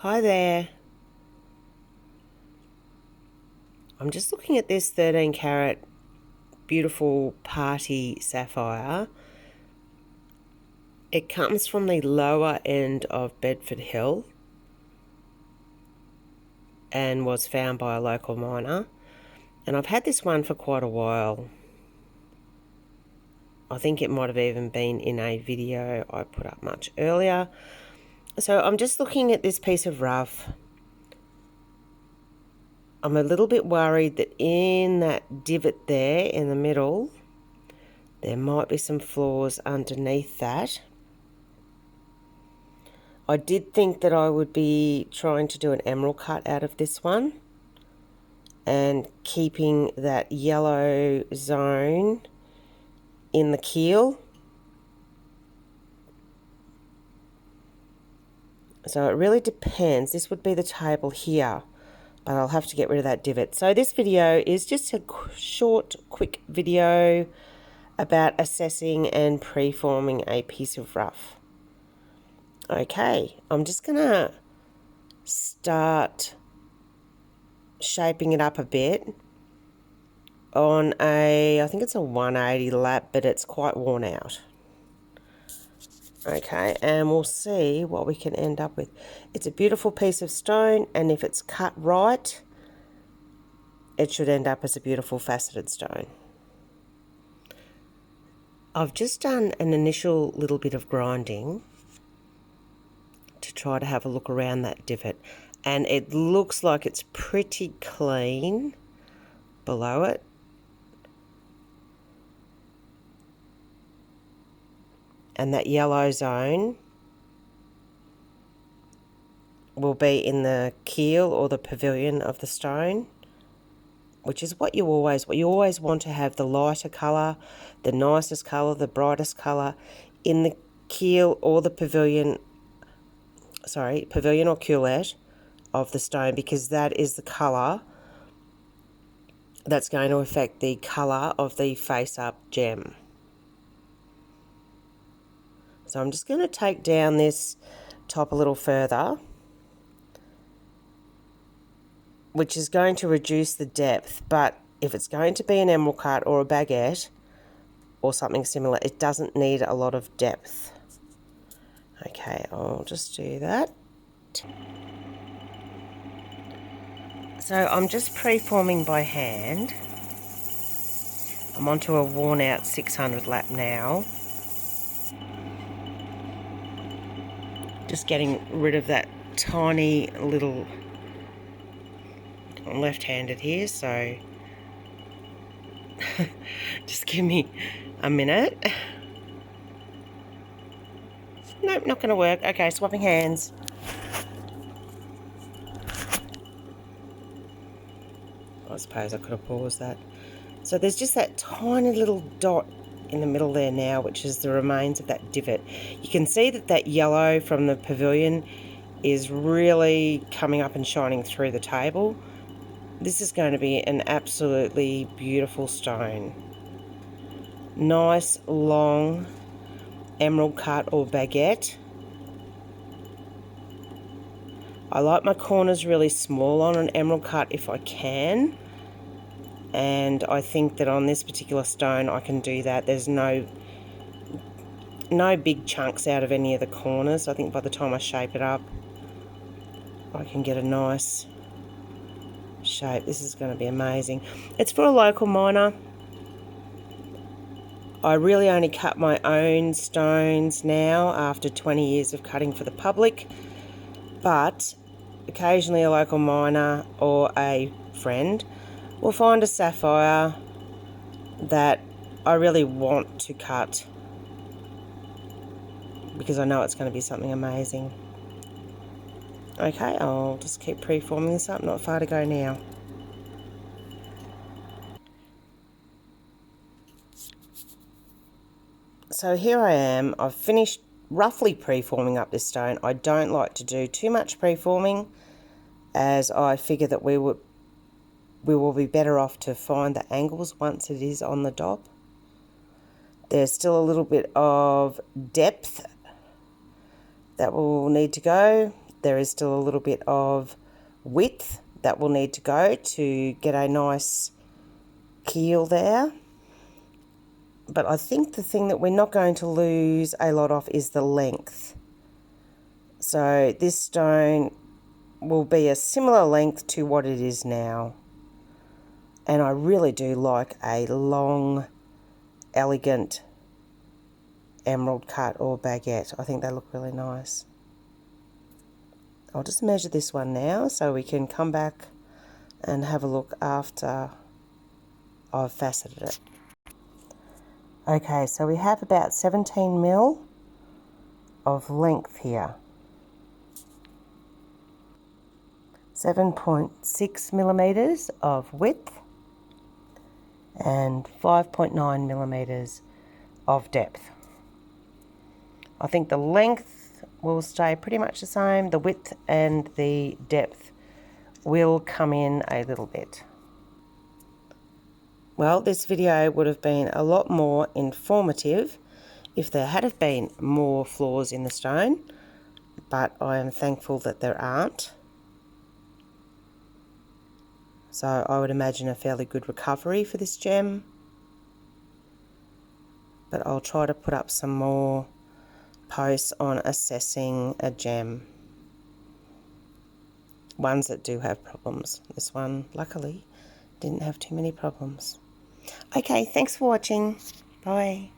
Hi there. I'm just looking at this 13 carat beautiful party sapphire. It comes from the lower end of Bedford Hill and was found by a local miner. And I've had this one for quite a while. I think it might have even been in a video I put up much earlier. So I'm just looking at this piece of rough. I'm a little bit worried that in that divot there in the middle, there might be some flaws underneath that. I did think that I would be trying to do an emerald cut out of this one and keeping that yellow zone in the keel. So it really depends. This would be the table here, but I'll have to get rid of that divot. So this video is just a short, quick video about assessing and preforming a piece of rough. Okay, I'm just gonna start shaping it up a bit on I think it's a 180 lap, but it's quite worn out. Okay, and we'll see what we can end up with. It's a beautiful piece of stone, and if it's cut right, it should end up as a beautiful faceted stone. I've just done an initial little bit of grinding to try to have a look around that divot, and it looks like it's pretty clean below it. And that yellow zone will be in the keel or the pavilion of the stone, which is what you always want to have: the lighter colour, the nicest colour, the brightest colour in the keel or the pavilion or culet of the stone, because that is the colour that's going to affect the colour of the face-up gem. So I'm just going to take down this top a little further, which is going to reduce the depth, but if it's going to be an emerald cut or a baguette or something similar, it doesn't need a lot of depth. Okay, I'll just do that. So I'm just preforming by hand. I'm onto a worn out 600 lap now. Just getting rid of that tiny little, I'm left-handed here, so just give me a minute. Nope, not going to work. Okay, swapping hands. I suppose I could have paused that. So there's just that tiny little dot in the middle there now, which is the remains of that divot. You can see that that yellow from the pavilion is really coming up and shining through the table. This is going to be an absolutely beautiful stone. Nice, long emerald cut or baguette. I like my corners really small on an emerald cut if I can. And I think that on this particular stone I can do that. There's no big chunks out of any of the corners. I think by the time I shape it up, I can get a nice shape. This is going to be amazing. It's for a local miner. I really only cut my own stones now after 20 years of cutting for the public, but occasionally a local miner or a friend will find a sapphire that I really want to cut because I know it's going to be something amazing. Okay, I'll just keep preforming this up, not far to go now. So here I am, I've finished roughly preforming up this stone. I don't like to do too much preforming, as I figure that we will be better off to find the angles once it is on the dob. There's still a little bit of depth that will need to go, there is still a little bit of width that will need to go to get a nice keel there. But I think the thing that we're not going to lose a lot of is the length. So this stone will be a similar length to what it is now. And I really do like a long, elegant emerald cut or baguette. I think they look really nice. I'll just measure this one now so we can come back and have a look after I've faceted it. Okay, so we have about 17 mil of length here. 7.6 millimeters of width and 5.9 millimeters of depth. I think the length will stay pretty much the same. The width and the depth will come in a little bit. Well, this video would have been a lot more informative if there had have been more flaws in the stone, but I am thankful that there aren't. So I would imagine a fairly good recovery for this gem. But I'll try to put up some more posts on assessing a gem. Ones that do have problems. This one, luckily, didn't have too many problems. Okay, thanks for watching. Bye.